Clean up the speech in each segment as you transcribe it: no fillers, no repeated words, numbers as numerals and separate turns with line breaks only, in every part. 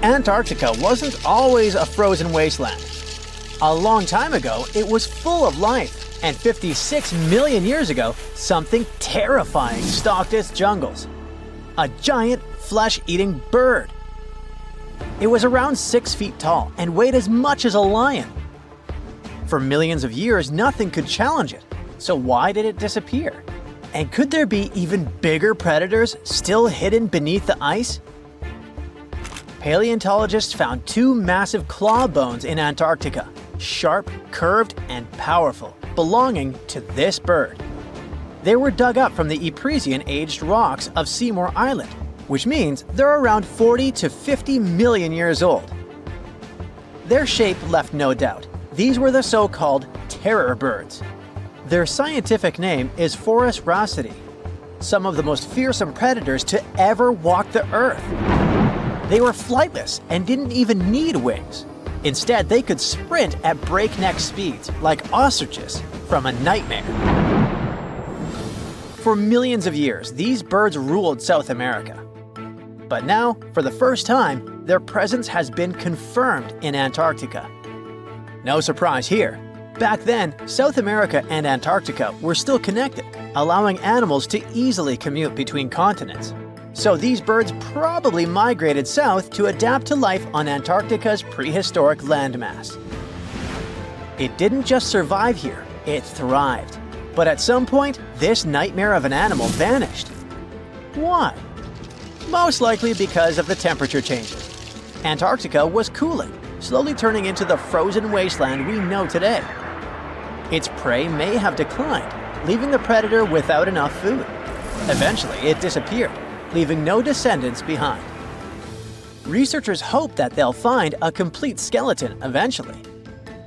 Antarctica wasn't always a frozen wasteland. A long time ago, it was full of life, and 56 million years ago, something terrifying stalked its jungles. A giant, flesh-eating bird. It was around 6 feet tall and weighed as much as a lion. For millions of years, nothing could challenge it, so why did it disappear? And could there be even bigger predators still hidden beneath the ice? Paleontologists found 2 massive claw bones in Antarctica, sharp, curved, and powerful, belonging to this bird. They were dug up from the Epresian-aged rocks of Seymour Island, which means they're around 40 to 50 million years old. Their shape left no doubt. These were the so-called terror birds. Their scientific name is Phorusrhacidae, some of the most fearsome predators to ever walk the earth. They were flightless and didn't even need wings. Instead, they could sprint at breakneck speeds, like ostriches from a nightmare. For millions of years, these birds ruled South America. But now, for the first time, their presence has been confirmed in Antarctica. No surprise here. Back then, South America and Antarctica were still connected, allowing animals to easily commute between continents. So these birds probably migrated south to adapt to life on Antarctica's prehistoric landmass. It didn't just survive here, it thrived. But at some point, this nightmare of an animal vanished. Why? Most likely because of the temperature changes. Antarctica was cooling, slowly turning into the frozen wasteland we know today. Its prey may have declined, leaving the predator without enough food. Eventually, it disappeared, leaving no descendants behind. Researchers hope that they'll find a complete skeleton eventually.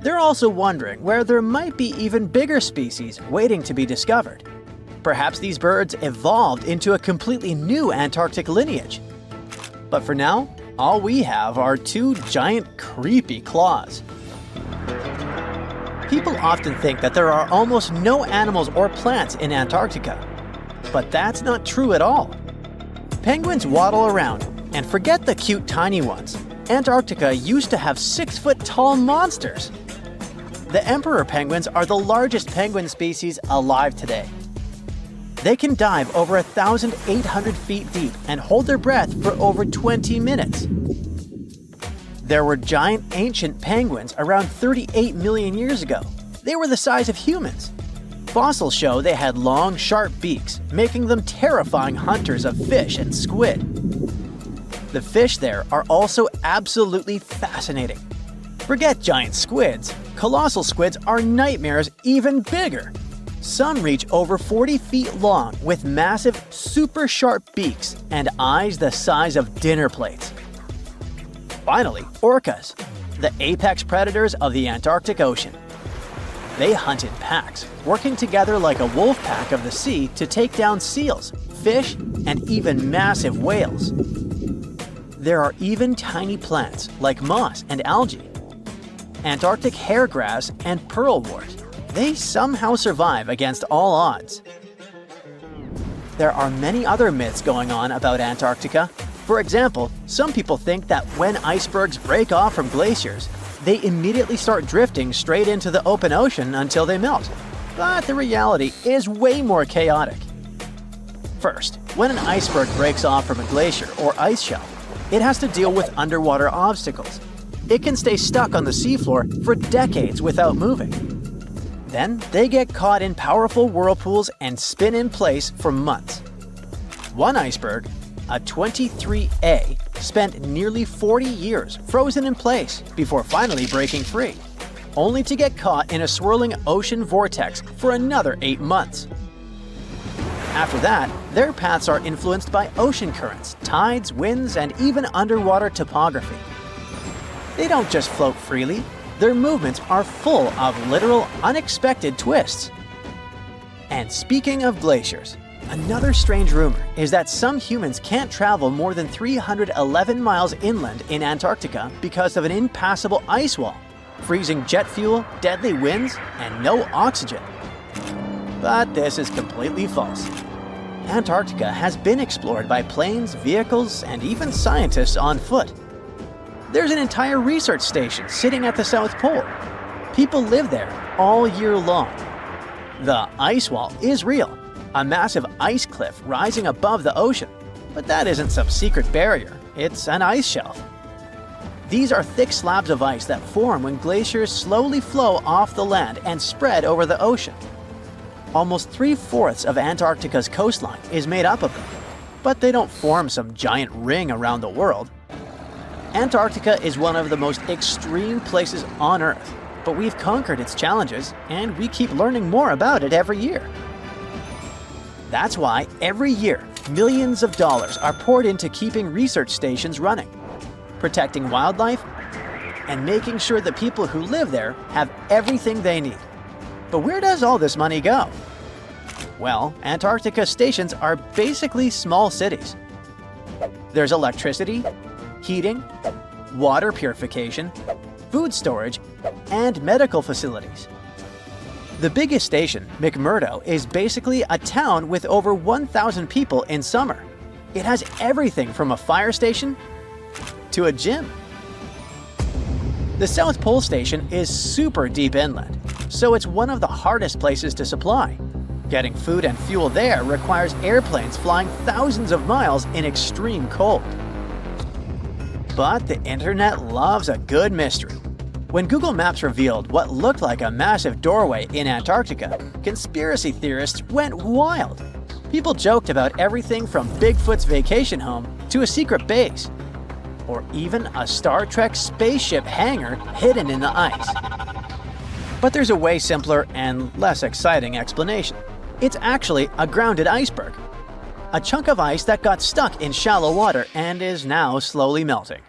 They're also wondering where there might be even bigger species waiting to be discovered. Perhaps these birds evolved into a completely new Antarctic lineage. But for now, all we have are 2 giant, creepy claws. People often think that there are almost no animals or plants in Antarctica. But that's not true at all. Penguins waddle around, and forget the cute tiny ones. Antarctica used to have 6-foot-tall monsters. The emperor penguins are the largest penguin species alive today. They can dive over 1,800 feet deep and hold their breath for over 20 minutes. There were giant ancient penguins around 38 million years ago. They were the size of humans. Fossils show they had long, sharp beaks, making them terrifying hunters of fish and squid. The fish there are also absolutely fascinating. Forget giant squids. Colossal squids are nightmares even bigger. Some reach over 40 feet long with massive, super sharp beaks and eyes the size of dinner plates. Finally, orcas, the apex predators of the Antarctic Ocean. They hunt in packs, working together like a wolf pack of the sea to take down seals, fish, and even massive whales. There are even tiny plants like moss and algae. Antarctic hairgrass and pearlwort. They somehow survive against all odds. There are many other myths going on about Antarctica. For example, some people think that when icebergs break off from glaciers, they immediately start drifting straight into the open ocean until they melt. But the reality is way more chaotic. First, when an iceberg breaks off from a glacier or ice shelf, it has to deal with underwater obstacles. It can stay stuck on the seafloor for decades without moving. Then, they get caught in powerful whirlpools and spin in place for months. One iceberg, a 23A, spent nearly 40 years frozen in place before finally breaking free, only to get caught in a swirling ocean vortex for another 8 months. After that, their paths are influenced by ocean currents, tides, winds, and even underwater topography. They don't just float freely. Their movements are full of literal, unexpected twists. And speaking of glaciers, another strange rumor is that some humans can't travel more than 311 miles inland in Antarctica because of an impassable ice wall, freezing jet fuel, deadly winds, and no oxygen. But this is completely false. Antarctica has been explored by planes, vehicles, and even scientists on foot. There's an entire research station sitting at the South Pole. People live there all year long. The ice wall is real, a massive ice cliff rising above the ocean. But that isn't some secret barrier, it's an ice shelf. These are thick slabs of ice that form when glaciers slowly flow off the land and spread over the ocean. Almost 3/4 of Antarctica's coastline is made up of them, but they don't form some giant ring around the world. Antarctica is one of the most extreme places on Earth, but we've conquered its challenges, and we keep learning more about it every year. That's why every year, millions of dollars are poured into keeping research stations running, protecting wildlife, and making sure the people who live there have everything they need. But where does all this money go? Well, Antarctica stations are basically small cities. There's electricity, heating, water purification, food storage, and medical facilities. The biggest station, McMurdo, is basically a town with over 1,000 people in summer. It has everything from a fire station to a gym. The South Pole Station is super deep inland, so it's one of the hardest places to supply. Getting food and fuel there requires airplanes flying thousands of miles in extreme cold. But the internet loves a good mystery. When Google Maps revealed what looked like a massive doorway in Antarctica, conspiracy theorists went wild. People joked about everything from Bigfoot's vacation home to a secret base, or even a Star Trek spaceship hangar hidden in the ice. But there's a way simpler and less exciting explanation. It's actually a grounded iceberg, a chunk of ice that got stuck in shallow water and is now slowly melting.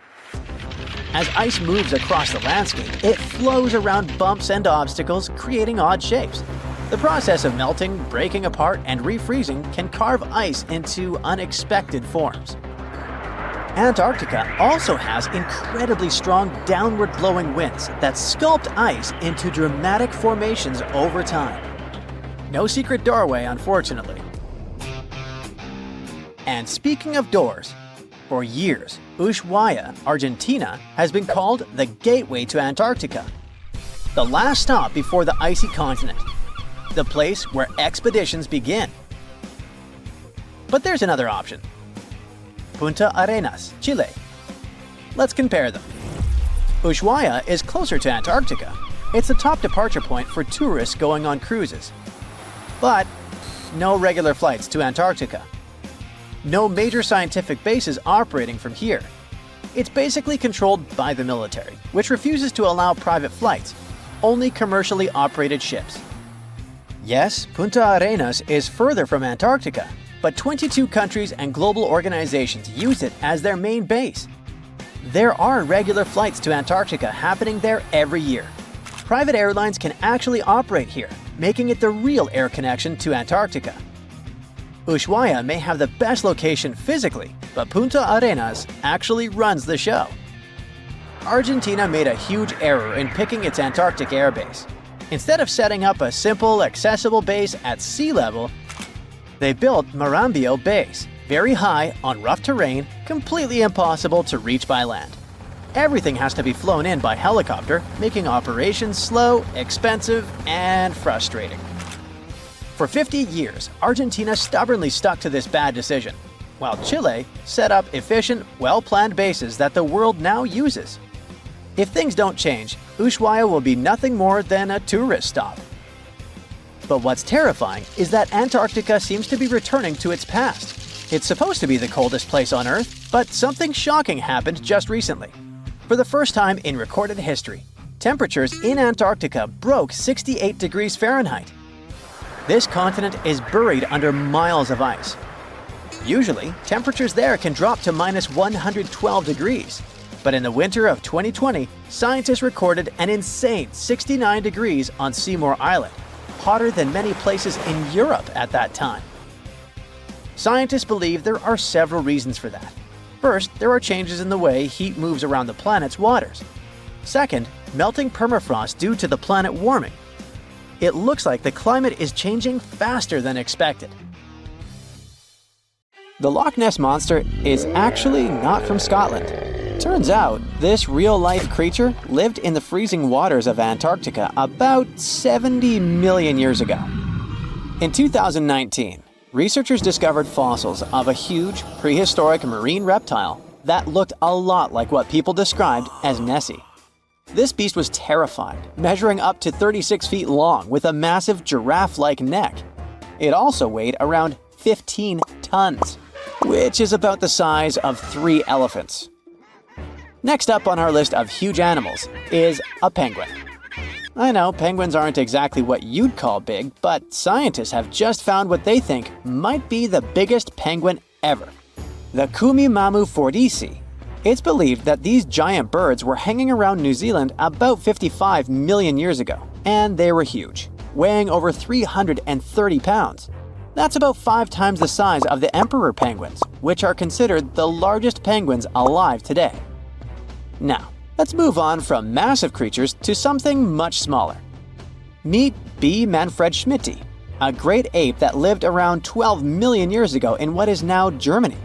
As ice moves across the landscape, it flows around bumps and obstacles, creating odd shapes. The process of melting, breaking apart, and refreezing can carve ice into unexpected forms. Antarctica also has incredibly strong downward-blowing winds that sculpt ice into dramatic formations over time. No secret doorway, unfortunately. And speaking of doors, for years, Ushuaia, Argentina, has been called the gateway to Antarctica, the last stop before the icy continent, the place where expeditions begin. But there's another option. Punta Arenas, Chile. Let's compare them. Ushuaia is closer to Antarctica. It's the top departure point for tourists going on cruises. But no regular flights to Antarctica. No major scientific bases operating from here. It's basically controlled by the military, which refuses to allow private flights, only commercially operated ships. Yes, Punta Arenas is further from Antarctica, but 22 countries and global organizations use it as their main base. There are regular flights to Antarctica happening there every year. Private airlines can actually operate here, making it the real air connection to Antarctica. Ushuaia may have the best location physically, but Punta Arenas actually runs the show. Argentina made a huge error in picking its Antarctic airbase. Instead of setting up a simple, accessible base at sea level, they built Marambio Base, very high on rough terrain, completely impossible to reach by land. Everything has to be flown in by helicopter, making operations slow, expensive, and frustrating. For 50 years, Argentina stubbornly stuck to this bad decision, while Chile set up efficient, well-planned bases that the world now uses. If things don't change, Ushuaia will be nothing more than a tourist stop. But what's terrifying is that Antarctica seems to be returning to its past. It's supposed to be the coldest place on Earth, but something shocking happened just recently. For the first time in recorded history, temperatures in Antarctica broke 68 degrees Fahrenheit. This continent is buried under miles of ice. Usually, temperatures there can drop to minus 112 degrees. But in the winter of 2020, scientists recorded an insane 69 degrees on Seymour Island, hotter than many places in Europe at that time. Scientists believe there are several reasons for that. First, there are changes in the way heat moves around the planet's waters. Second, melting permafrost due to the planet warming. It looks like the climate is changing faster than expected. The Loch Ness Monster is actually not from Scotland. Turns out, this real-life creature lived in the freezing waters of Antarctica about 70 million years ago. In 2019, researchers discovered fossils of a huge, prehistoric marine reptile that looked a lot like what people described as Nessie. This beast was terrifying, measuring up to 36 feet long with a massive giraffe-like neck. It also weighed around 15 tons, which is about the size of 3 elephants. Next up on our list of huge animals is a penguin. I know penguins aren't exactly what you'd call big, but scientists have just found what they think might be the biggest penguin ever, the Kumimamu fordyce. It's believed that these giant birds were hanging around New Zealand about 55 million years ago, and they were huge, weighing over 330 pounds. That's about 5 times the size of the emperor penguins, which are considered the largest penguins alive today. Now, let's move on from massive creatures to something much smaller. Meet B. manfredschmidti, a great ape that lived around 12 million years ago in what is now Germany.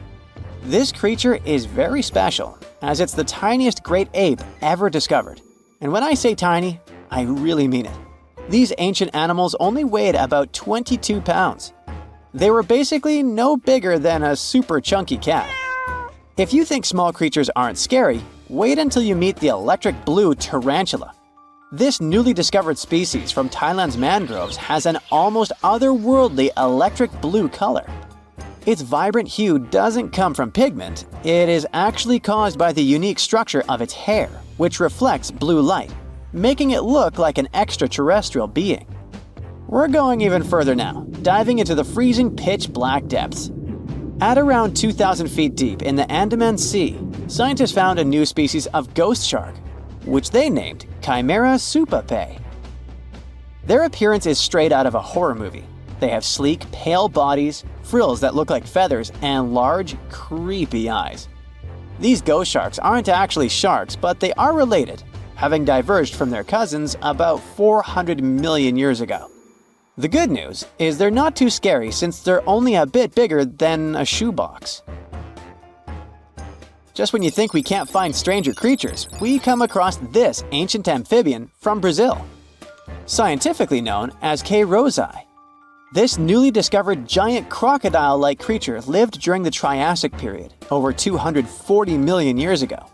This creature is very special, as it's the tiniest great ape ever discovered. And when I say tiny, I really mean it. These ancient animals only weighed about 22 pounds. They were basically no bigger than a super chunky cat. If you think small creatures aren't scary, wait until you meet the electric blue tarantula. This newly discovered species from Thailand's mangroves has an almost otherworldly electric blue color. Its vibrant hue doesn't come from pigment, it is actually caused by the unique structure of its hair, which reflects blue light, making it look like an extraterrestrial being. We're going even further now, diving into the freezing pitch-black depths. At around 2,000 feet deep in the Andaman Sea, scientists found a new species of ghost shark, which they named Chimera supape. Their appearance is straight out of a horror movie. They have sleek, pale bodies, frills that look like feathers, and large, creepy eyes. These ghost sharks aren't actually sharks, but they are related, having diverged from their cousins about 400 million years ago. The good news is they're not too scary since they're only a bit bigger than a shoebox. Just when you think we can't find stranger creatures, we come across this ancient amphibian from Brazil. Scientifically known as K. rosei. This newly discovered giant crocodile-like creature lived during the Triassic period, over 240 million years ago.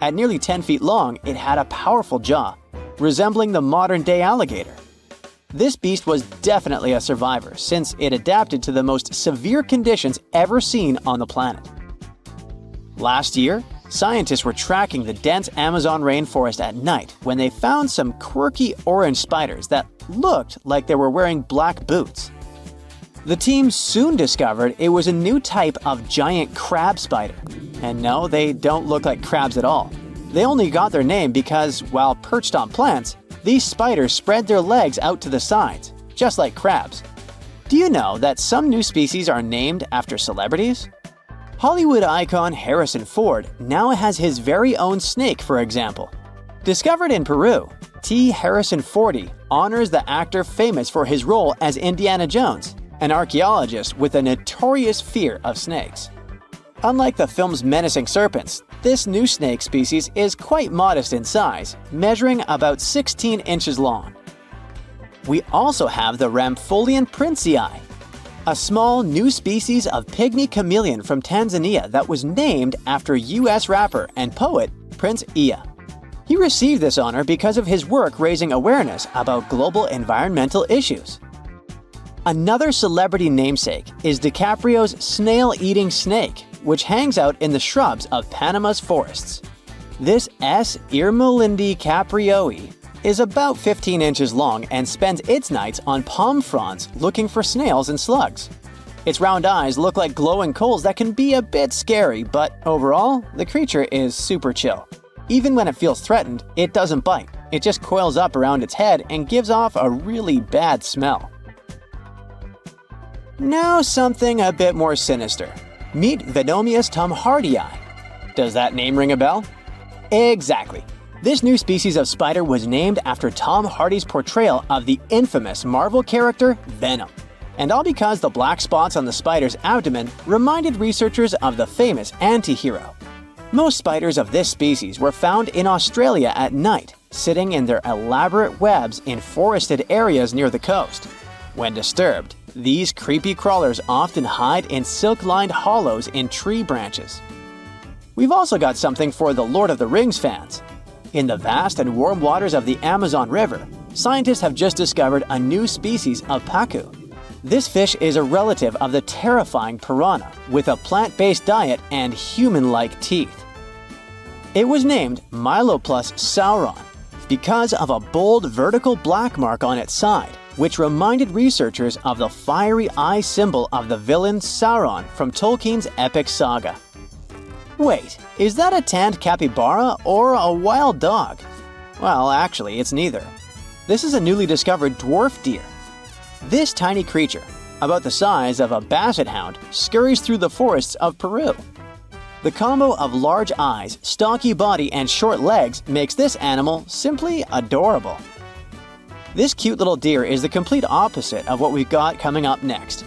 At nearly 10 feet long, it had a powerful jaw, resembling the modern-day alligator. This beast was definitely a survivor since it adapted to the most severe conditions ever seen on the planet. Last year, scientists were tracking the dense Amazon rainforest at night when they found some quirky orange spiders that looked like they were wearing black boots. The team soon discovered it was a new type of giant crab spider. And no, they don't look like crabs at all. They only got their name because, while perched on plants, these spiders spread their legs out to the sides, just like crabs. Do you know that some new species are named after celebrities? Hollywood icon Harrison Ford now has his very own snake, for example. Discovered in Peru, T. Harrison Fordy honors the actor famous for his role as Indiana Jones, an archaeologist with a notorious fear of snakes. Unlike the film's menacing serpents, this new snake species is quite modest in size, measuring about 16 inches long. We also have the Rampholion princei, a small new species of pygmy chameleon from Tanzania that was named after US rapper and poet Prince Iya. He received this honor because of his work raising awareness about global environmental issues. Another celebrity namesake is DiCaprio's snail-eating snake, which hangs out in the shrubs of Panama's forests. This S. irmelindi caprioi is about 15 inches long and spends its nights on palm fronds looking for snails and slugs. Its round eyes look like glowing coals that can be a bit scary, but overall, the creature is super chill. Even when it feels threatened, it doesn't bite. It just coils up around its head and gives off a really bad smell. Now something a bit more sinister. Meet Venomius tomhardii. Does that name ring a bell? Exactly. This new species of spider was named after Tom Hardy's portrayal of the infamous Marvel character Venom. And all because the black spots on the spider's abdomen reminded researchers of the famous anti-hero. Most spiders of this species were found in Australia at night, sitting in their elaborate webs in forested areas near the coast. When disturbed, these creepy crawlers often hide in silk-lined hollows in tree branches. We've also got something for the Lord of the Rings fans. In the vast and warm waters of the Amazon River, scientists have just discovered a new species of pacu. This fish is a relative of the terrifying piranha, with a plant-based diet and human-like teeth. It was named Myloplus sauron because of a bold vertical black mark on its side, which reminded researchers of the fiery eye symbol of the villain Sauron from Tolkien's epic saga. Wait, is that a tanned capybara or a wild dog? Well, actually, it's neither. This is a newly discovered dwarf deer. This tiny creature, about the size of a basset hound, scurries through the forests of Peru. The combo of large eyes, stocky body, and short legs makes this animal simply adorable. This cute little deer is the complete opposite of what we've got coming up next.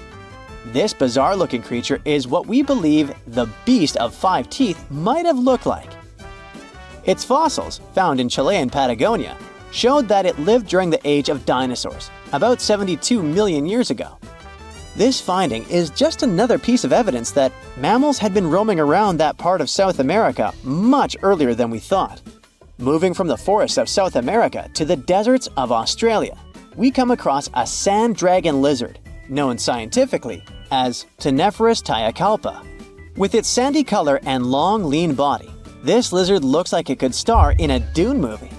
This bizarre-looking creature is what we believe the beast of 5 teeth might have looked like. Its fossils, found in Chilean Patagonia, showed that it lived during the age of dinosaurs, about 72 million years ago. This finding is just another piece of evidence that mammals had been roaming around that part of South America much earlier than we thought. Moving from the forests of South America to the deserts of Australia, we come across a sand dragon lizard, known scientifically as Cteniferus tayacalpa. With its sandy color and long, lean body, this lizard looks like it could star in a Dune movie.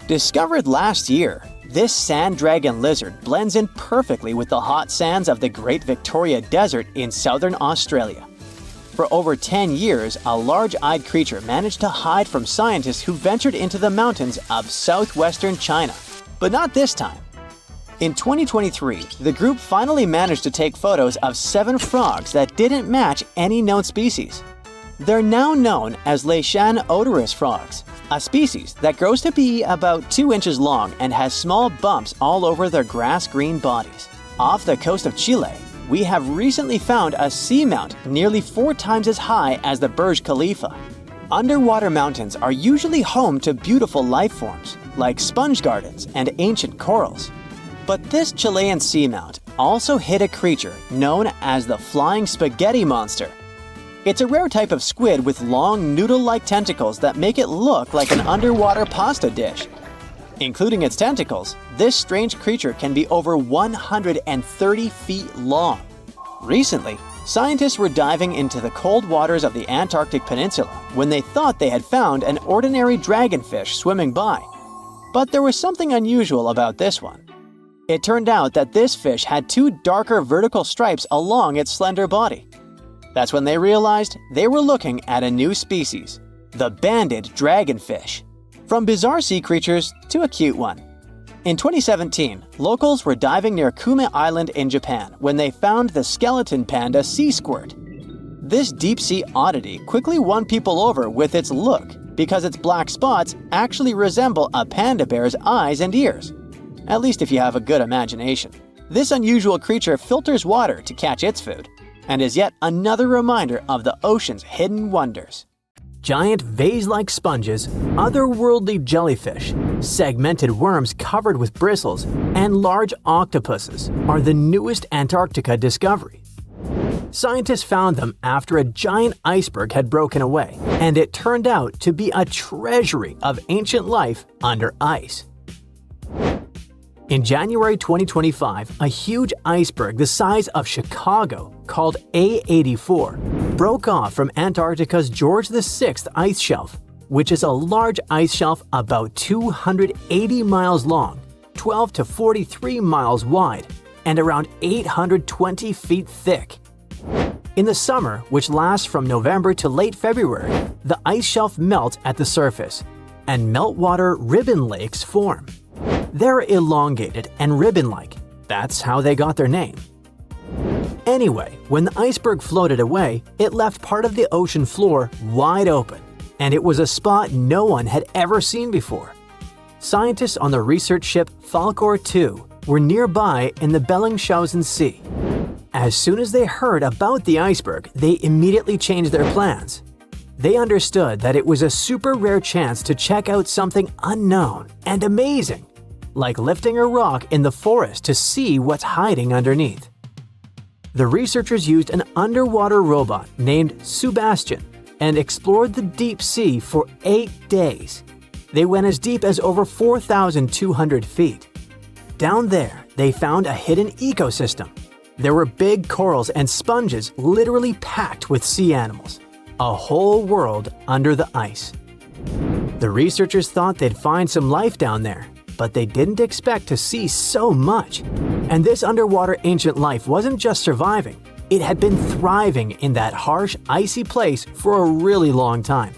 Discovered last year, this sand dragon lizard blends in perfectly with the hot sands of the Great Victoria Desert in southern Australia. For over 10 years, a large-eyed creature managed to hide from scientists who ventured into the mountains of southwestern China. But not this time. In 2023, the group finally managed to take photos of 7 frogs that didn't match any known species. They're now known as Leishan odorous frogs, a species that grows to be about 2 inches long and has small bumps all over their grass-green bodies. Off the coast of Chile, we have recently found a seamount nearly 4 times as high as the Burj Khalifa. Underwater mountains are usually home to beautiful life forms, like sponge gardens and ancient corals. But this Chilean seamount also hid a creature known as the flying spaghetti monster. It's a rare type of squid with long noodle-like tentacles that make it look like an underwater pasta dish. Including its tentacles, this strange creature can be over 130 feet long. Recently, scientists were diving into the cold waters of the Antarctic Peninsula when they thought they had found an ordinary dragonfish swimming by. But there was something unusual about this one. It turned out that this fish had 2 darker vertical stripes along its slender body. That's when they realized they were looking at a new species, the banded dragonfish. From bizarre sea creatures to a cute one. In 2017, locals were diving near Kume Island in Japan when they found the skeleton panda sea squirt. This deep-sea oddity quickly won people over with its look because its black spots actually resemble a panda bear's eyes and ears. At least if you have a good imagination. This unusual creature filters water to catch its food, and is yet another reminder of the ocean's hidden wonders. Giant vase-like sponges, otherworldly jellyfish, segmented worms covered with bristles, and large octopuses are the newest Antarctica discovery. Scientists found them after a giant iceberg had broken away, and it turned out to be a treasury of ancient life under ice. In January 2025, a huge iceberg the size of Chicago, called A84, broke off from Antarctica's George VI ice shelf, which is a large ice shelf about 280 miles long, 12 to 43 miles wide, and around 820 feet thick. In the summer, which lasts from November to late February, the ice shelf melts at the surface, and meltwater ribbon lakes form. They're elongated and ribbon-like. That's how they got their name. Anyway, when the iceberg floated away, it left part of the ocean floor wide open, and it was a spot no one had ever seen before. Scientists on the research ship Falkor 2 were nearby in the Bellingshausen Sea. As soon as they heard about the iceberg, they immediately changed their plans. They understood that it was a super rare chance to check out something unknown and amazing, like lifting a rock in the forest to see what's hiding underneath. The researchers used an underwater robot named Sebastian and explored the deep sea for 8 days. They went as deep as over 4,200 feet. Down there, they found a hidden ecosystem. There were big corals and sponges literally packed with sea animals. A whole world under the ice. The researchers thought they'd find some life down there, but they didn't expect to see so much. And this underwater ancient life wasn't just surviving, it had been thriving in that harsh, icy place for a really long time.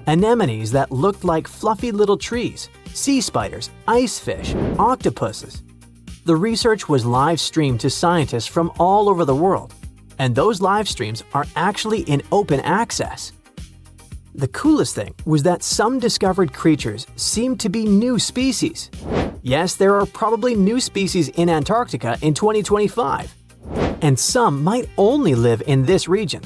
Anemones that looked like fluffy little trees, sea spiders, ice fish, octopuses. The research was live streamed to scientists from all over the world, and those live streams are actually in open access. The coolest thing was that some discovered creatures seemed to be new species. Yes, there are probably new species in Antarctica in 2025, and some might only live in this region.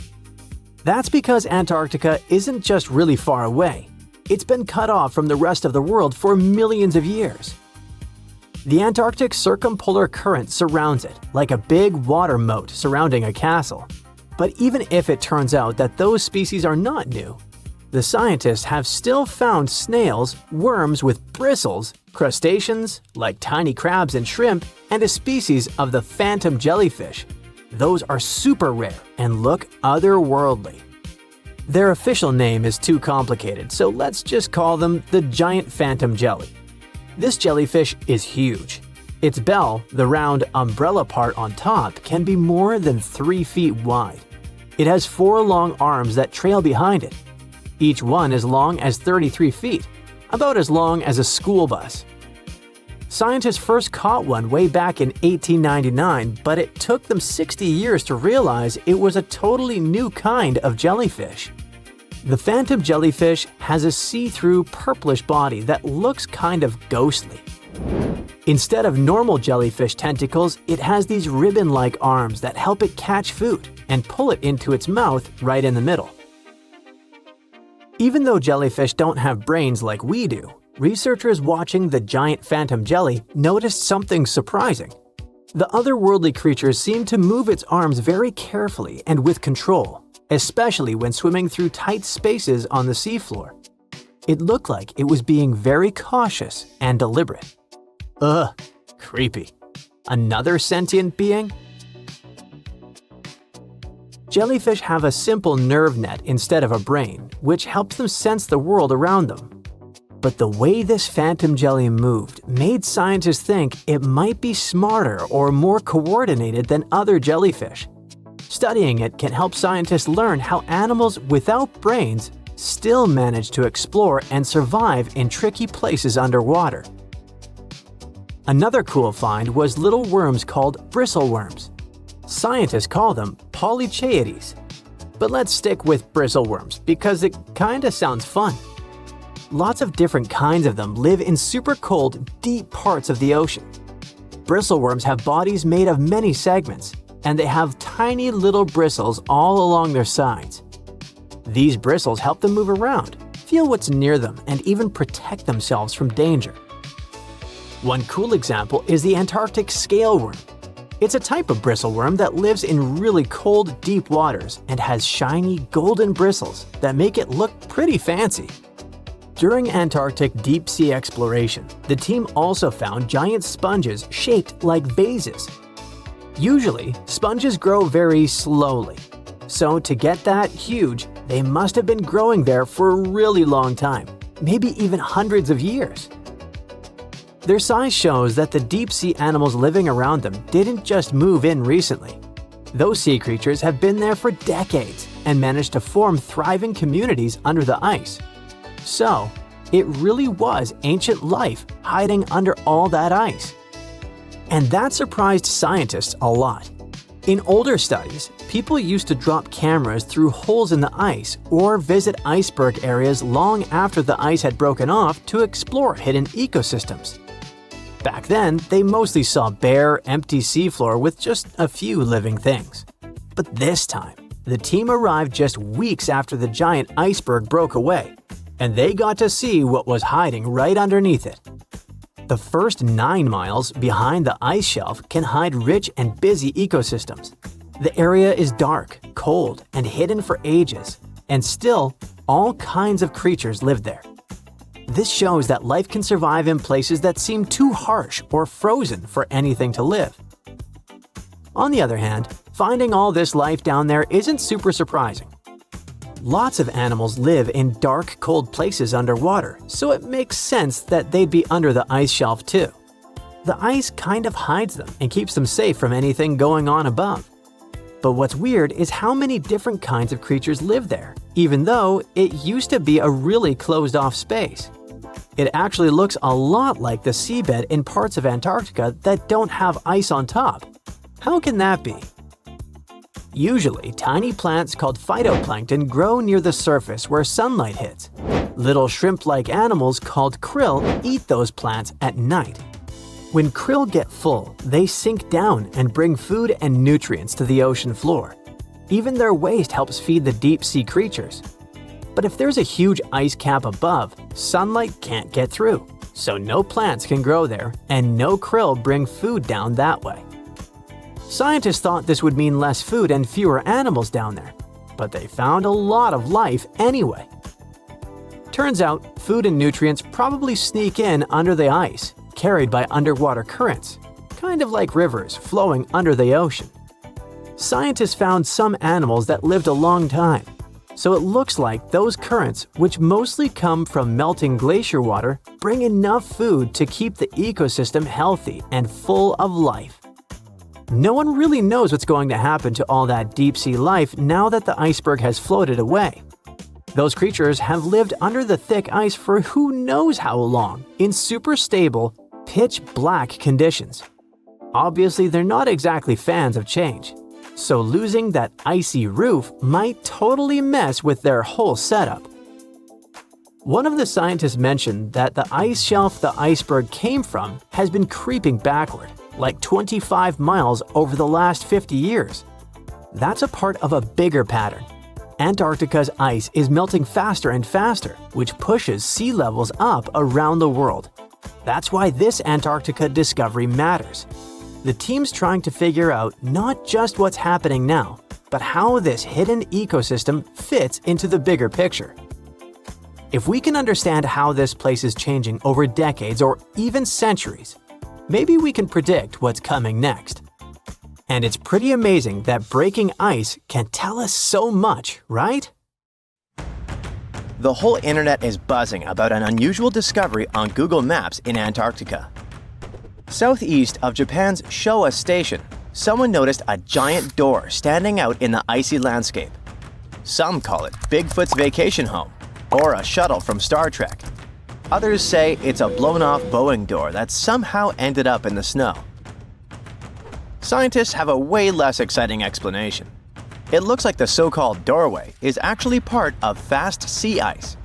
That's because Antarctica isn't just really far away. It's been cut off from the rest of the world for millions of years. The Antarctic circumpolar current surrounds it, like a big water moat surrounding a castle. But even if it turns out that those species are not new, the scientists have still found snails, worms with bristles, crustaceans, like tiny crabs and shrimp, and a species of the phantom jellyfish. Those are super rare and look otherworldly. Their official name is too complicated, so let's just call them the giant phantom jelly. This jellyfish is huge. Its bell, the round umbrella part on top, can be more than 3 feet wide. It has 4 long arms that trail behind it. Each one as long as 33 feet, about as long as a school bus. Scientists first caught one way back in 1899, but it took them 60 years to realize it was a totally new kind of jellyfish. The phantom jellyfish has a see-through purplish body that looks kind of ghostly. Instead of normal jellyfish tentacles, it has these ribbon-like arms that help it catch food and pull it into its mouth right in the middle. Even though jellyfish don't have brains like we do, researchers watching the giant phantom jelly noticed something surprising. The otherworldly creature seemed to move its arms very carefully and with control, especially when swimming through tight spaces on the seafloor. It looked like it was being very cautious and deliberate. Ugh, creepy. Another sentient being? Jellyfish have a simple nerve net instead of a brain, which helps them sense the world around them. But the way this phantom jelly moved made scientists think it might be smarter or more coordinated than other jellyfish. Studying it can help scientists learn how animals without brains still manage to explore and survive in tricky places underwater. Another cool find was little worms called bristleworms. Scientists call them polychaetes. But let's stick with bristleworms because it kinda sounds fun. Lots of different kinds of them live in super cold, deep parts of the ocean. Bristleworms have bodies made of many segments, and they have tiny little bristles all along their sides. These bristles help them move around, feel what's near them, and even protect themselves from danger. One cool example is the Antarctic scaleworm. It's a type of bristleworm that lives in really cold, deep waters and has shiny, golden bristles that make it look pretty fancy. During Antarctic deep-sea exploration, the team also found giant sponges shaped like vases. Usually, sponges grow very slowly. So to get that huge, they must have been growing there for a really long time, maybe even hundreds of years. Their size shows that the deep-sea animals living around them didn't just move in recently. Those sea creatures have been there for decades and managed to form thriving communities under the ice. So, it really was ancient life hiding under all that ice. And that surprised scientists a lot. In older studies, people used to drop cameras through holes in the ice or visit iceberg areas long after the ice had broken off to explore hidden ecosystems. Back then, they mostly saw bare, empty seafloor with just a few living things. But this time, The team arrived just weeks after the giant iceberg broke away, and they got to see what was hiding right underneath it. The first 9 miles behind the ice shelf can hide rich and busy ecosystems. The area is dark, cold, and hidden for ages, and still, all kinds of creatures live there. This shows that life can survive in places that seem too harsh or frozen for anything to live. On the other hand, finding all this life down there isn't super surprising. Lots of animals live in dark, cold places underwater, so it makes sense that they'd be under the ice shelf too. The ice kind of hides them and keeps them safe from anything going on above. But what's weird is how many different kinds of creatures live there, even though it used to be a really closed-off space. It actually looks a lot like the seabed in parts of Antarctica that don't have ice on top. How can that be? Usually, tiny plants called phytoplankton grow near the surface where sunlight hits. Little shrimp-like animals called krill eat those plants at night. When krill get full, they sink down and bring food and nutrients to the ocean floor. Even their waste helps feed the deep-sea creatures. But if there's a huge ice cap above, sunlight can't get through, so no plants can grow there and no krill bring food down that way. Scientists thought this would mean less food and fewer animals down there, but they found a lot of life anyway. Turns out, food and nutrients probably sneak in under the ice, carried by underwater currents, kind of like rivers flowing under the ocean. Scientists found some animals that lived a long time, so it looks like those currents, which mostly come from melting glacier water, bring enough food to keep the ecosystem healthy and full of life. No one really knows what's going to happen to all that deep-sea life now that the iceberg has floated away. Those creatures have lived under the thick ice for who knows how long, in super stable, pitch-black conditions. Obviously, they're not exactly fans of change, so losing that icy roof might totally mess with their whole setup. One of the scientists mentioned that the ice shelf the iceberg came from has been creeping backward, like 25 miles over the last 50 years. That's a part of a bigger pattern. Antarctica's ice is melting faster and faster, which pushes sea levels up around the world. That's why this Antarctica discovery matters. The team's trying to figure out not just what's happening now, but how this hidden ecosystem fits into the bigger picture. If we can understand how this place is changing over decades or even centuries, maybe we can predict what's coming next. And it's pretty amazing that breaking ice can tell us so much, right?
The whole internet is buzzing about an unusual discovery on Google Maps in Antarctica. Southeast of Japan's Showa Station, someone noticed a giant door standing out in the icy landscape. Some call it Bigfoot's vacation home, or a shuttle from Star Trek. Others say it's a blown-off Boeing door that somehow ended up in the snow. Scientists have a way less exciting explanation. It looks like the so-called doorway is actually part of fast sea ice.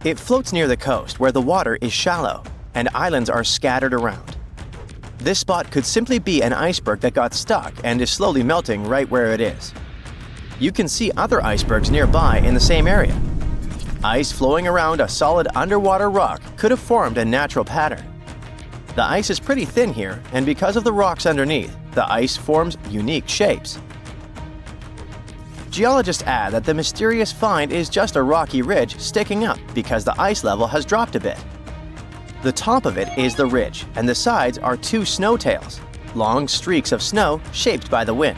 It floats near the coast where the water is shallow and islands are scattered around. This spot could simply be an iceberg that got stuck and is slowly melting right where it is. You can see other icebergs nearby in the same area. Ice flowing around a solid underwater rock could have formed a natural pattern. The ice is pretty thin here, and because of the rocks underneath, the ice forms unique shapes. Geologists add that the mysterious find is just a rocky ridge sticking up because the ice level has dropped a bit. The top of it is the ridge, and the sides are two snow tails, long streaks of snow shaped by the wind.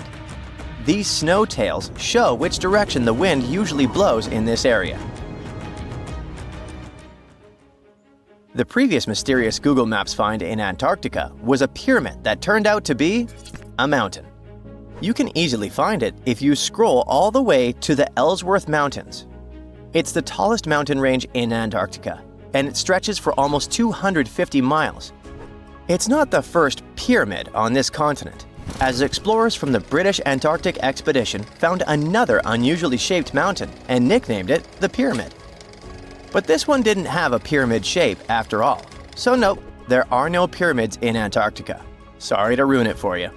These snow tails show which direction the wind usually blows in this area. The previous mysterious Google Maps find in Antarctica was a pyramid that turned out to be a mountain. You can easily find it if you scroll all the way to the Ellsworth Mountains. It's the tallest mountain range in Antarctica, and it stretches for almost 250 miles. It's not the first pyramid on this continent, as explorers from the British Antarctic Expedition found another unusually shaped mountain and nicknamed it the Pyramid. But this one didn't have a pyramid shape after all, so nope, there are no pyramids in Antarctica. Sorry to ruin it for you.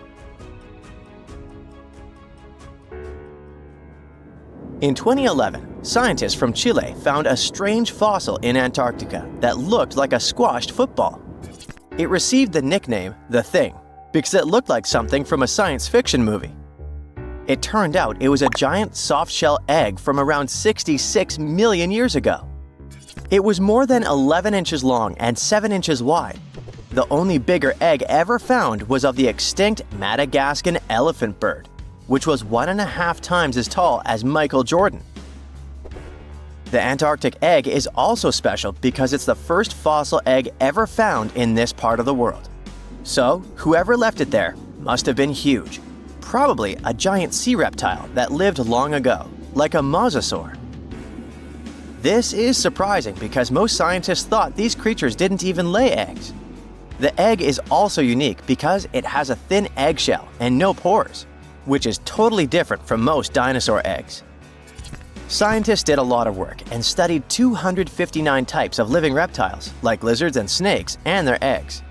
In 2011, scientists from Chile found a strange fossil in Antarctica that looked like a squashed football. It received the nickname The Thing because it looked like something from a science fiction movie. It turned out it was a giant soft-shell egg from around 66 million years ago. It was more than 11 inches long and 7 inches wide. The only bigger egg ever found was of the extinct Madagascan elephant bird, which was 1.5 times as tall as Michael Jordan. The Antarctic egg is also special because it's the first fossil egg ever found in this part of the world. So, whoever left it there must have been huge. Probably a giant sea reptile that lived long ago, like a mosasaur. This is surprising because most scientists thought these creatures didn't even lay eggs. The egg is also unique because it has a thin eggshell and no pores, which is totally different from most dinosaur eggs. Scientists did a lot of work and studied 259 types of living reptiles, like lizards and snakes, and their eggs.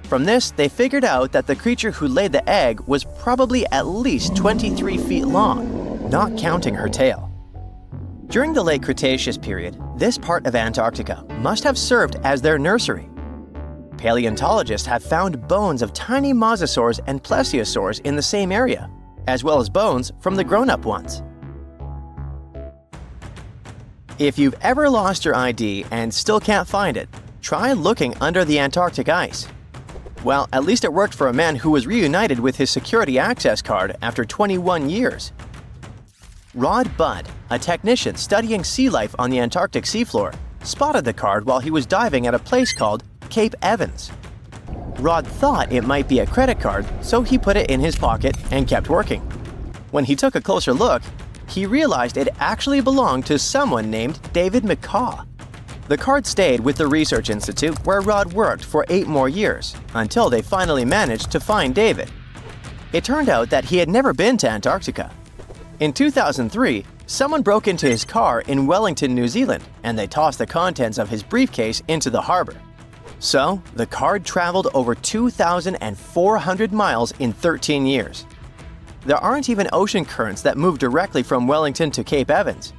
From this, they figured out that the creature who laid the egg was probably at least 23 feet long, not counting her tail. During the late Cretaceous period, this part of Antarctica must have served as their nursery. Paleontologists have found bones of tiny mosasaurs and plesiosaurs in the same area, as well as bones from the grown-up ones. If you've ever lost your ID and still can't find it, try looking under the Antarctic ice. Well, at least it worked for a man who was reunited with his security access card after 21 years. Rod Budd, a technician studying sea life on the Antarctic seafloor, spotted the card while he was diving at a place called Cape Evans. Rod thought it might be a credit card, so he put it in his pocket and kept working. When he took a closer look, he realized it actually belonged to someone named David McCaw. The card stayed with the research institute where Rod worked for 8 more years, until they finally managed to find David. It turned out that he had never been to Antarctica. In 2003, someone broke into his car in Wellington, New Zealand, and they tossed the contents of his briefcase into the harbor. So, the card traveled over 2,400 miles in 13 years. There aren't even ocean currents that move directly from Wellington to Cape Evans.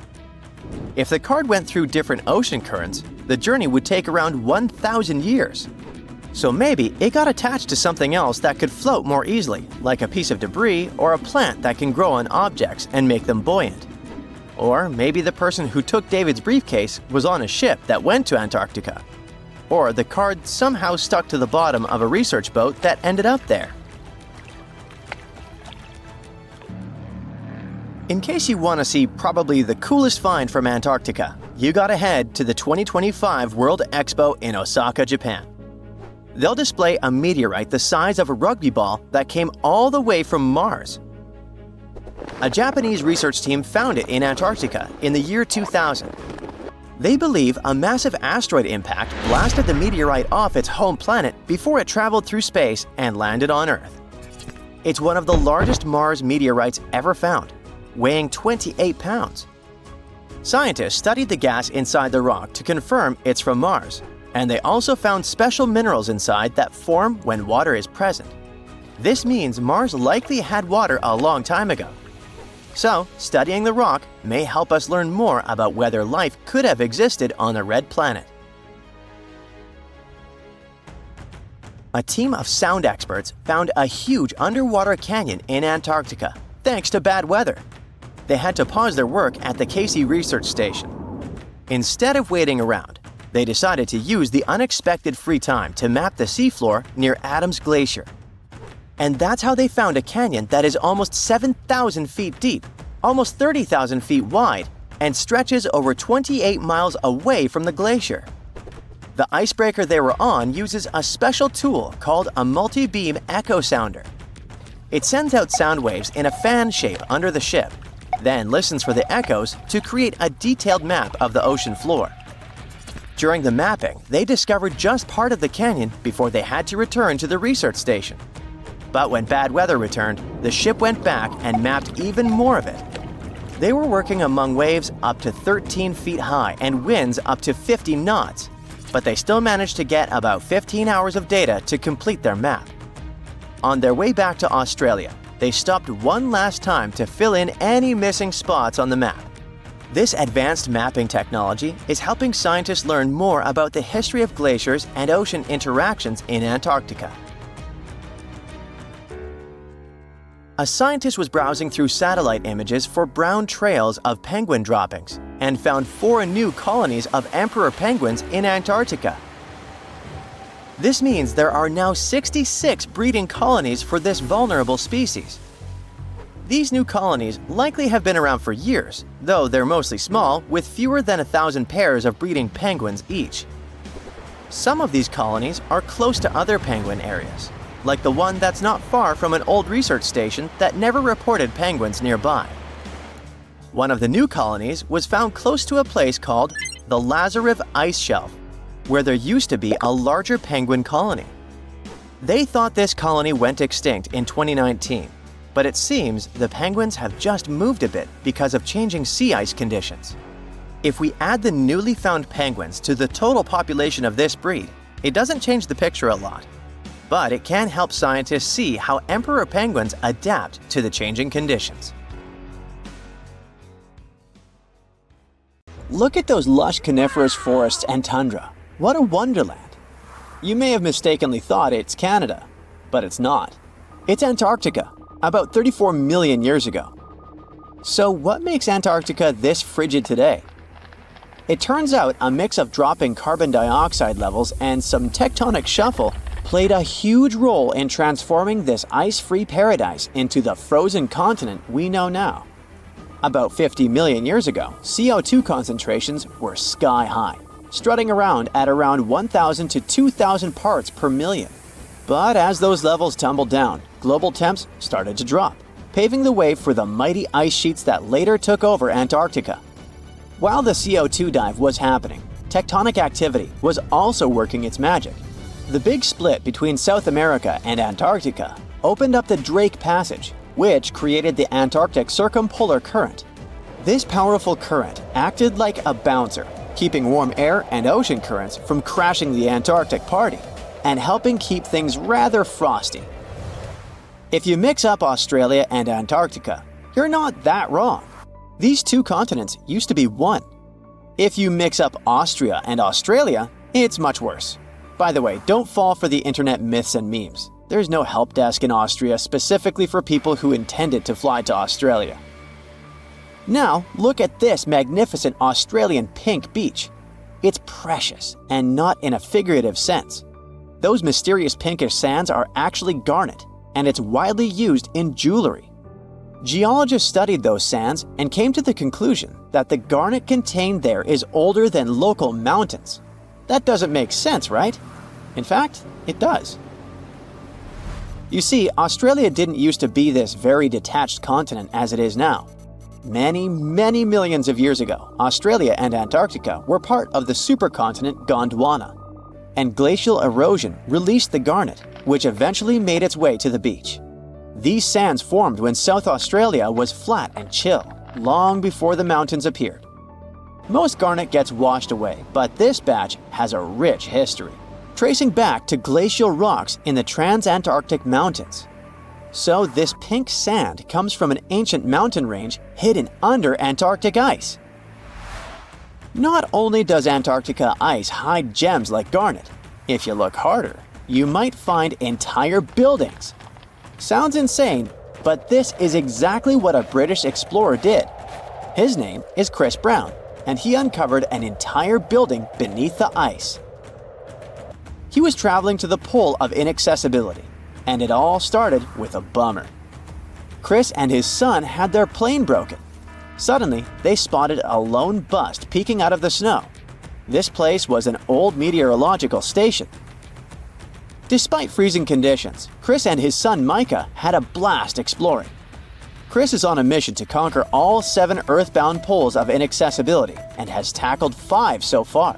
If the card went through different ocean currents, the journey would take around 1,000 years. So maybe it got attached to something else that could float more easily, like a piece of debris or a plant that can grow on objects and make them buoyant. Or maybe the person who took David's briefcase was on a ship that went to Antarctica. Or the card somehow stuck to the bottom of a research boat that ended up there. In case you want to see probably the coolest find from Antarctica, you gotta head to the 2025 World Expo in Osaka, Japan. They'll display a meteorite the size of a rugby ball that came all the way from Mars. A Japanese research team found it in Antarctica in the year 2000. They believe a massive asteroid impact blasted the meteorite off its home planet before it traveled through space and landed on Earth. It's one of the largest Mars meteorites ever found, weighing 28 pounds. Scientists studied the gas inside the rock to confirm it's from Mars, and they also found special minerals inside that form when water is present. This means Mars likely had water a long time ago. So, studying the rock may help us learn more about whether life could have existed on the red planet. A team of sound experts found a huge underwater canyon in Antarctica, thanks to bad weather. They had to pause their work at the Casey Research Station. Instead of waiting around, they decided to use the unexpected free time to map the seafloor near Adams Glacier. And that's how they found a canyon that is almost 7,000 feet deep, almost 30,000 feet wide, and stretches over 28 miles away from the glacier. The icebreaker they were on uses a special tool called a multi-beam echo sounder. It sends out sound waves in a fan shape under the ship, then listens for the echoes to create a detailed map of the ocean floor. During the mapping, they discovered just part of the canyon before they had to return to the research station. But when bad weather returned, the ship went back and mapped even more of it. They were working among waves up to 13 feet high and winds up to 50 knots, but they still managed to get about 15 hours of data to complete their map. On their way back to Australia, they stopped one last time to fill in any missing spots on the map. This advanced mapping technology is helping scientists learn more about the history of glaciers and ocean interactions in Antarctica. A scientist was browsing through satellite images for brown trails of penguin droppings and found 4 new colonies of emperor penguins in Antarctica. This means there are now 66 breeding colonies for this vulnerable species. These new colonies likely have been around for years, though they're mostly small, with fewer than 1,000 pairs of breeding penguins each. Some of these colonies are close to other penguin areas, like the one that's not far from an old research station that never reported penguins nearby. One of the new colonies was found close to a place called the Lazarev Ice Shelf, where there used to be a larger penguin colony. They thought this colony went extinct in 2019, but it seems the penguins have just moved a bit because of changing sea ice conditions. If we add the newly found penguins to the total population of this breed, it doesn't change the picture a lot. But it can help scientists see how emperor penguins adapt to the changing conditions.
Look at those lush coniferous forests and tundra. What a wonderland! You may have mistakenly thought it's Canada, but it's not. It's Antarctica, about 34 million years ago. So what makes Antarctica this frigid today? It turns out a mix of dropping carbon dioxide levels and some tectonic shuffle played a huge role in transforming this ice-free paradise into the frozen continent we know now. About 50 million years ago, CO2 concentrations were sky high, strutting around at around 1,000 to 2,000 parts per million. But as those levels tumbled down, global temps started to drop, paving the way for the mighty ice sheets that later took over Antarctica. While the CO2 dive was happening, tectonic activity was also working its magic. The big split between South America and Antarctica opened up the Drake Passage, which created the Antarctic Circumpolar Current. This powerful current acted like a bouncer, keeping warm air and ocean currents from crashing the Antarctic party, and helping keep things rather frosty. If you mix up Australia and Antarctica, you're not that wrong. These two continents used to be one. If you mix up Austria and Australia, it's much worse. By the way, don't fall for the internet myths and memes. There's no help desk in Austria specifically for people who intended to fly to Australia. Now, look at this magnificent Australian pink beach. It's precious, and not in a figurative sense. Those mysterious pinkish sands are actually garnet, and it's widely used in jewelry. Geologists studied those sands and came to the conclusion that the garnet contained there is older than local mountains. That doesn't make sense, right? In fact, it does. You see, Australia didn't used to be this very detached continent as it is now. Many millions of years ago, Australia and Antarctica were part of the supercontinent Gondwana, and glacial erosion released the garnet, which eventually made its way to the beach. These sands formed when South Australia was flat and chill, long before the mountains appeared. Most garnet gets washed away, but this batch has a rich history, tracing back to glacial rocks in the Transantarctic Mountains. So this pink sand comes from an ancient mountain range hidden under Antarctic ice. Not only does Antarctica ice hide gems like garnet, if you look harder, you might find entire buildings. Sounds insane, but this is exactly what a British explorer did. His name is Chris Brown, and he uncovered an entire building beneath the ice. He was traveling to the pole of inaccessibility, and it all started with a bummer. Chris and his son had their plane broken. Suddenly, they spotted a lone bust peeking out of the snow. This place was an old meteorological station. Despite freezing conditions, Chris and his son Micah had a blast exploring. Chris is on a mission to conquer all 7 earthbound poles of inaccessibility and has tackled 5 so far.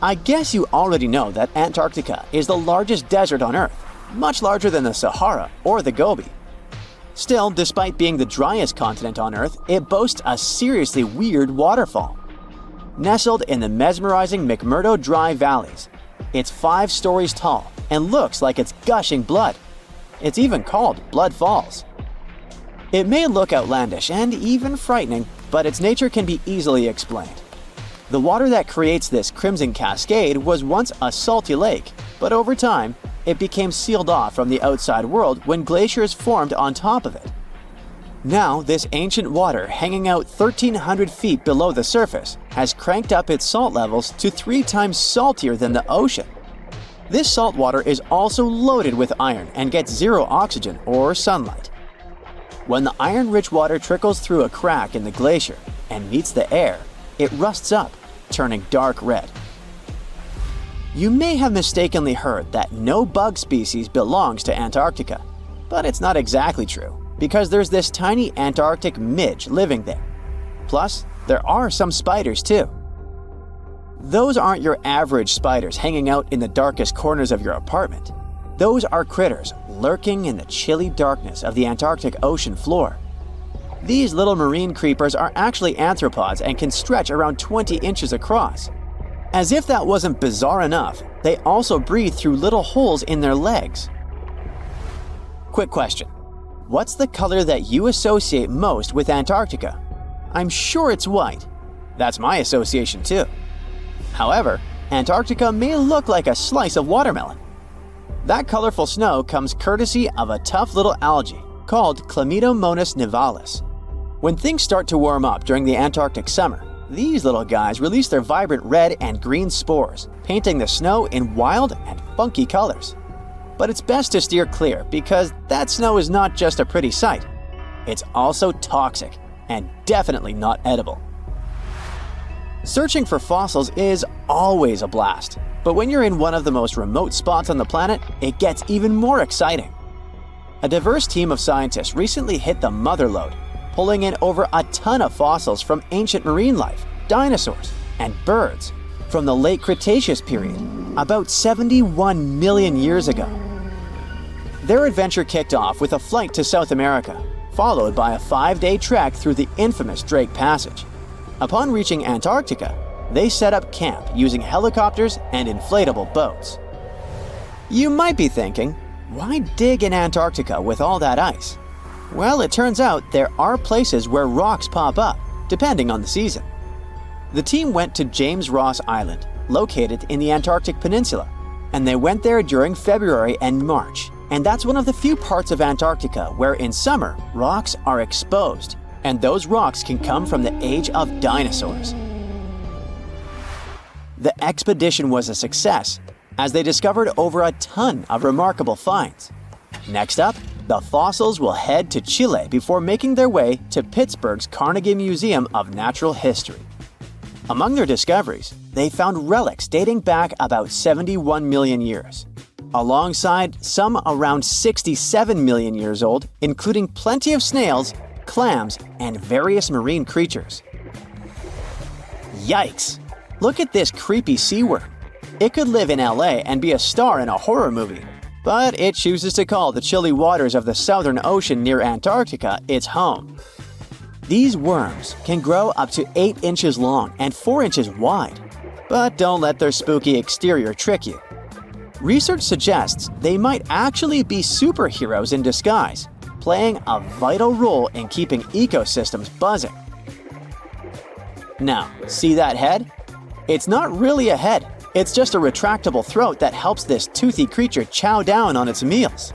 I guess you already know that Antarctica is the largest desert on Earth, much larger than the Sahara or the Gobi. Still, despite being the driest continent on Earth, it boasts a seriously weird waterfall. Nestled in the mesmerizing McMurdo Dry Valleys, it's 5 stories tall and looks like it's gushing blood. It's even called Blood Falls. It may look outlandish and even frightening, but its nature can be easily explained. The water that creates this crimson cascade was once a salty lake, but over time, it became sealed off from the outside world when glaciers formed on top of it. Now, this ancient water hanging out 1,300 feet below the surface has cranked up its salt levels to 3 times saltier than the ocean. This salt water is also loaded with iron and gets zero oxygen or sunlight. When the iron-rich water trickles through a crack in the glacier and meets the air, it rusts up, turning dark red. You may have mistakenly heard that no bug species belongs to Antarctica, but it's not exactly true, because there's this tiny Antarctic midge living there. Plus, there are some spiders too. Those aren't your average spiders hanging out in the darkest corners of your apartment. Those are critters lurking in the chilly darkness of the Antarctic ocean floor. These little marine creepers are actually arthropods and can stretch around 20 inches across. As if that wasn't bizarre enough, they also breathe through little holes in their legs. Quick question. What's the color that you associate most with Antarctica? I'm sure it's white. That's my association too. However, Antarctica may look like a slice of watermelon. That colorful snow comes courtesy of a tough little algae called Chlamydomonas nivalis. When things start to warm up during the Antarctic summer, these little guys release their vibrant red and green spores, painting the snow in wild and funky colors. But it's best to steer clear because that snow is not just a pretty sight. It's also toxic and definitely not edible. Searching for fossils is always a blast, but when you're in one of the most remote spots on the planet, it gets even more exciting. A diverse team of scientists recently hit the mother lode, pulling in over a ton of fossils from ancient marine life, dinosaurs, and birds from the late Cretaceous period, about 71 million years ago. Their adventure kicked off with a flight to South America, followed by a 5-day trek through the infamous Drake Passage. Upon reaching Antarctica, they set up camp using helicopters and inflatable boats. You might be thinking, why dig in Antarctica with all that ice? Well, it turns out there are places where rocks pop up, depending on the season. The team went to James Ross Island, located in the Antarctic Peninsula, and they went there during February and March. And that's one of the few parts of Antarctica where in summer, rocks are exposed, and those rocks can come from the age of dinosaurs. The expedition was a success, as they discovered over a ton of remarkable finds. Next up, the fossils will head to Chile before making their way to Pittsburgh's Carnegie Museum of Natural History. Among their discoveries, they found relics dating back about 71 million years, alongside some around 67 million years old, including plenty of snails, clams, and various marine creatures. Yikes! Look at this creepy sea worm. It could live in LA and be a star in a horror movie, but it chooses to call the chilly waters of the Southern Ocean near Antarctica its home. These worms can grow up to 8 inches long and 4 inches wide, but don't let their spooky exterior trick you. Research suggests they might actually be superheroes in disguise, playing a vital role in keeping ecosystems buzzing. Now, see that head? It's not really a head. It's just a retractable throat that helps this toothy creature chow down on its meals.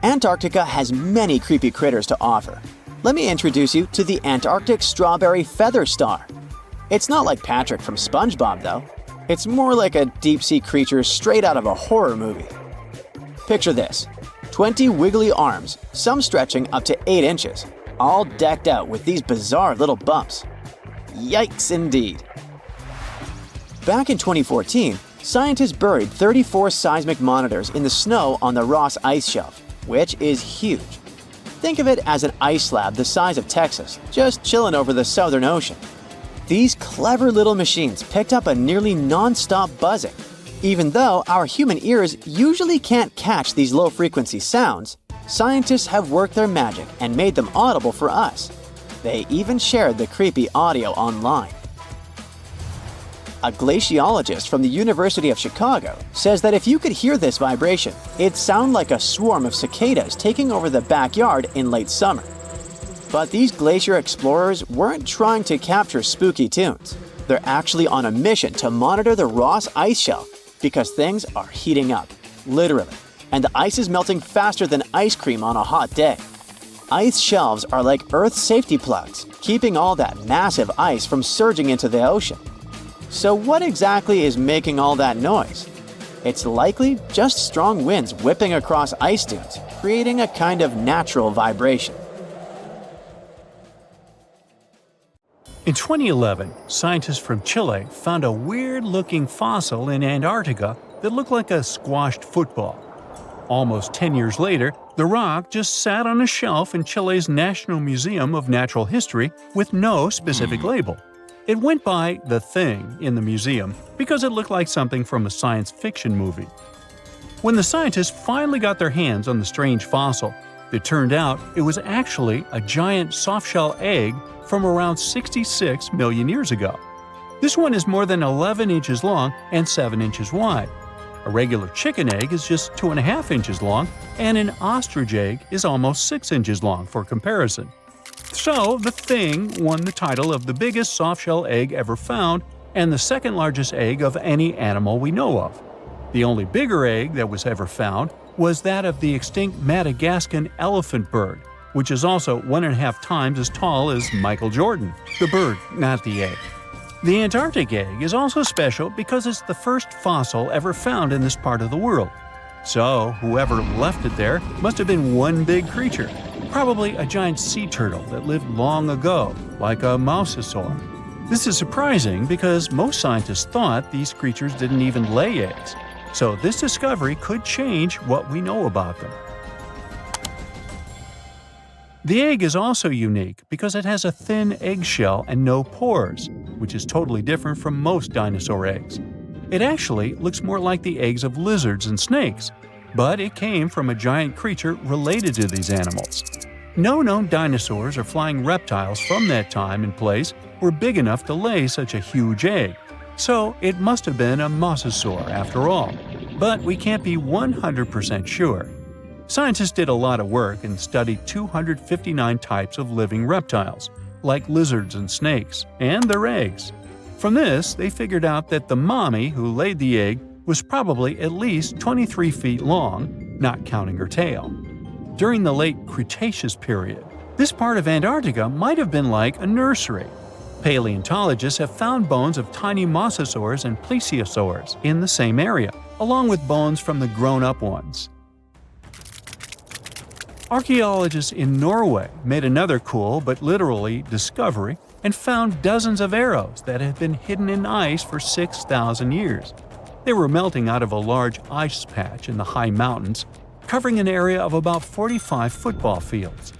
Antarctica has many creepy critters to offer. Let me introduce you to the Antarctic strawberry feather star. It's not like Patrick from SpongeBob, though. It's more like a deep-sea creature straight out of a horror movie. Picture this: 20 wiggly arms, some stretching up to 8 inches, all decked out with these bizarre little bumps. Yikes indeed. Back in 2014, scientists buried 34 seismic monitors in the snow on the Ross Ice Shelf, which is huge. Think of it as an ice slab the size of Texas, just chilling over the Southern Ocean. These clever little machines picked up a nearly non-stop buzzing. Even though our human ears usually can't catch these low-frequency sounds, scientists have worked their magic and made them audible for us. They even shared the creepy audio online. A glaciologist from the University of Chicago says that if you could hear this vibration, it'd sound like a swarm of cicadas taking over the backyard in late summer. But these glacier explorers weren't trying to capture spooky tunes. They're actually on a mission to monitor the Ross ice shelf because things are heating up, literally, and the ice is melting faster than ice cream on a hot day. Ice shelves are like Earth's safety plugs, keeping all that massive ice from surging into the ocean. So what exactly is making all that noise? It's likely just strong winds whipping across ice dunes, creating a kind of natural vibration.
In 2011, scientists from Chile found a weird-looking fossil in Antarctica that looked like a squashed football. Almost 10 years later, the rock just sat on a shelf in Chile's National Museum of Natural History with no specific label. It went by The Thing in the museum because it looked like something from a science fiction movie. When the scientists finally got their hands on the strange fossil, it turned out it was actually a giant soft-shell egg from around 66 million years ago. This one is more than 11 inches long and 7 inches wide. A regular chicken egg is just 2.5 inches long, and an ostrich egg is almost 6 inches long for comparison. So, the Thing won the title of the biggest soft-shell egg ever found and the second largest egg of any animal we know of. The only bigger egg that was ever found was that of the extinct Madagascan elephant bird, which is also 1.5 times as tall as Michael Jordan. The bird, not the egg. The Antarctic egg is also special because it's the first fossil ever found in this part of the world. So, whoever left it there must have been one big creature, probably a giant sea turtle that lived long ago, like a mosasaur. This is surprising because most scientists thought these creatures didn't even lay eggs, so this discovery could change what we know about them. The egg is also unique because it has a thin eggshell and no pores, which is totally different from most dinosaur eggs. It actually looks more like the eggs of lizards and snakes, but it came from a giant creature related to these animals. No known dinosaurs or flying reptiles from that time and place were big enough to lay such a huge egg, so it must have been a mosasaur after all. But we can't be 100% sure. Scientists did a lot of work and studied 259 types of living reptiles, like lizards and snakes, and their eggs. From this, they figured out that the mommy who laid the egg was probably at least 23 feet long, not counting her tail. During the late Cretaceous period, this part of Antarctica might have been like a nursery. Paleontologists have found bones of tiny mosasaurs and plesiosaurs in the same area, along with bones from the grown-up ones. Archaeologists in Norway made another cool but literally discovery and found dozens of arrows that had been hidden in ice for 6,000 years. They were melting out of a large ice patch in the high mountains, covering an area of about 45 football fields.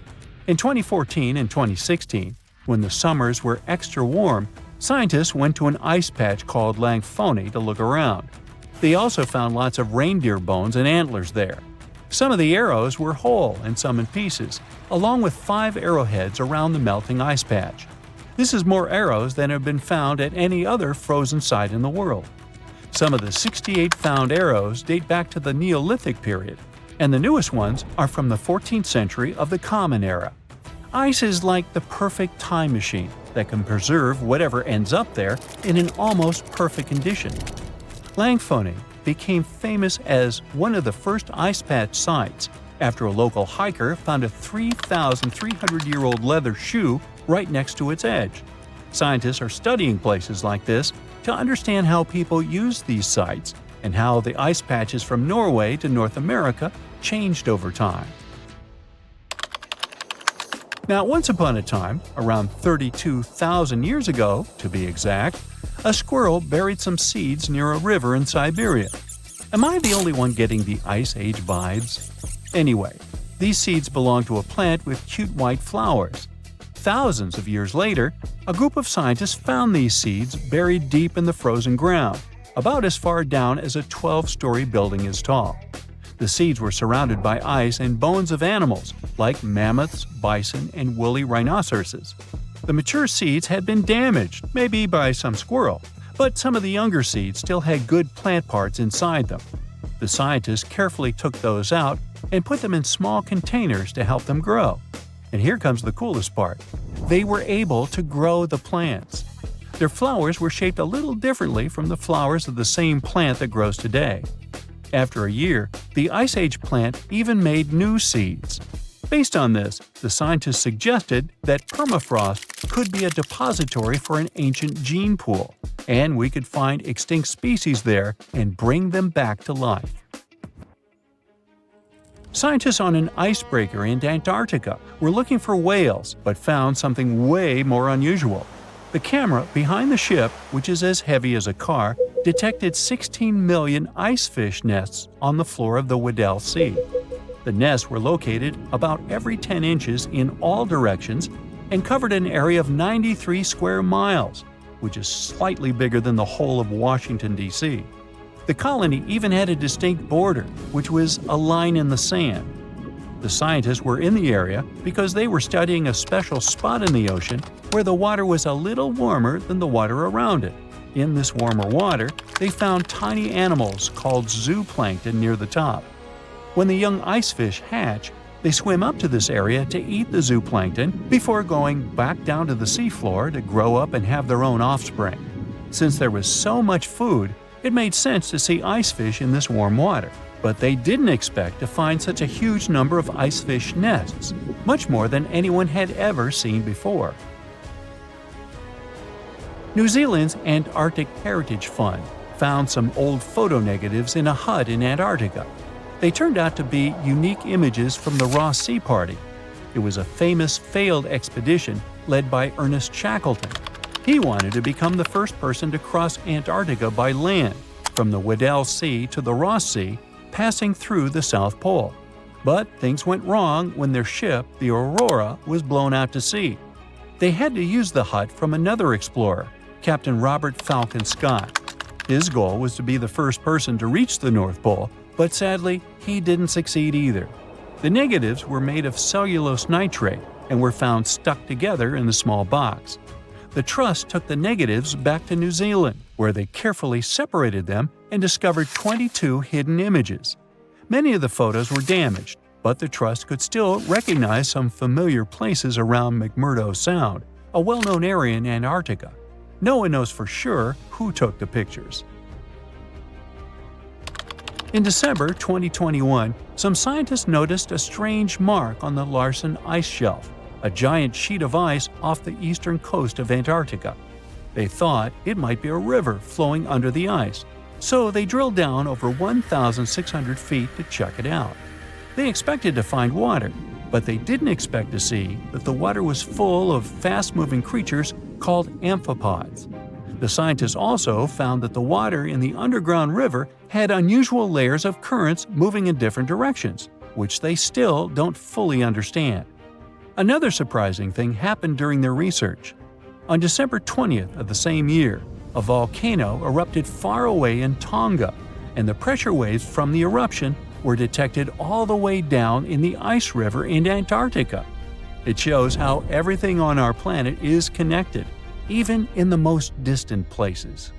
In 2014 and 2016, when the summers were extra warm, scientists went to an ice patch called Langfoni to look around. They also found lots of reindeer bones and antlers there. Some of the arrows were whole and some in pieces, along with 5 arrowheads around the melting ice patch. This is more arrows than have been found at any other frozen site in the world. Some of the 68 found arrows date back to the Neolithic period, and the newest ones are from the 14th century of the Common Era. Ice is like the perfect time machine that can preserve whatever ends up there in an almost perfect condition. Langfoni became famous as one of the first ice patch sites after a local hiker found a 3,300-year-old leather shoe right next to its edge. Scientists are studying places like this to understand how people use these sites and how the ice patches from Norway to North America changed over time. Now, once upon a time, around 32,000 years ago, to be exact, a squirrel buried some seeds near a river in Siberia. Am I the only one getting the Ice Age vibes? Anyway, these seeds belong to a plant with cute white flowers. Thousands of years later, a group of scientists found these seeds buried deep in the frozen ground, about as far down as a 12-story building is tall. The seeds were surrounded by ice and bones of animals, like mammoths, bison, and woolly rhinoceroses. The mature seeds had been damaged, maybe by some squirrel, but some of the younger seeds still had good plant parts inside them. The scientists carefully took those out and put them in small containers to help them grow. And here comes the coolest part. They were able to grow the plants. Their flowers were shaped a little differently from the flowers of the same plant that grows today. After a year, the Ice Age plant even made new seeds. Based on this, the scientists suggested that permafrost could be a depository for an ancient gene pool, and we could find extinct species there and bring them back to life. Scientists on an icebreaker in Antarctica were looking for whales, but found something way more unusual. The camera behind the ship, which is as heavy as a car, detected 16 million icefish nests on the floor of the Weddell Sea. The nests were located about every 10 inches in all directions and covered an area of 93 square miles, which is slightly bigger than the whole of Washington, D.C. The colony even had a distinct border, which was a line in the sand. The scientists were in the area because they were studying a special spot in the ocean where the water was a little warmer than the water around it. In this warmer water, they found tiny animals called zooplankton near the top. When the young icefish hatch, they swim up to this area to eat the zooplankton before going back down to the seafloor to grow up and have their own offspring. Since there was so much food, it made sense to see icefish in this warm water. But they didn't expect to find such a huge number of icefish nests, much more than anyone had ever seen before. New Zealand's Antarctic Heritage Fund found some old photo negatives in a hut in Antarctica. They turned out to be unique images from the Ross Sea Party. It was a famous failed expedition led by Ernest Shackleton. He wanted to become the first person to cross Antarctica by land, from the Weddell Sea to the Ross Sea, passing through the South Pole. But things went wrong when their ship, the Aurora, was blown out to sea. They had to use the hut from another explorer, Captain Robert Falcon Scott. His goal was to be the first person to reach the North Pole, but sadly, he didn't succeed either. The negatives were made of cellulose nitrate and were found stuck together in the small box. The Trust took the negatives back to New Zealand, where they carefully separated them and discovered 22 hidden images. Many of the photos were damaged, but the Trust could still recognize some familiar places around McMurdo Sound, a well-known area in Antarctica. No one knows for sure who took the pictures. In December 2021, some scientists noticed a strange mark on the Larsen Ice Shelf, a giant sheet of ice off the eastern coast of Antarctica. They thought it might be a river flowing under the ice, so they drilled down over 1,600 feet to check it out. They expected to find water, but they didn't expect to see that the water was full of fast-moving creatures called amphipods. The scientists also found that the water in the underground river had unusual layers of currents moving in different directions, which they still don't fully understand. Another surprising thing happened during their research. On December 20th of the same year, a volcano erupted far away in Tonga, and the pressure waves from the eruption were detected all the way down in the ice river in Antarctica. It shows how everything on our planet is connected, even in the most distant places.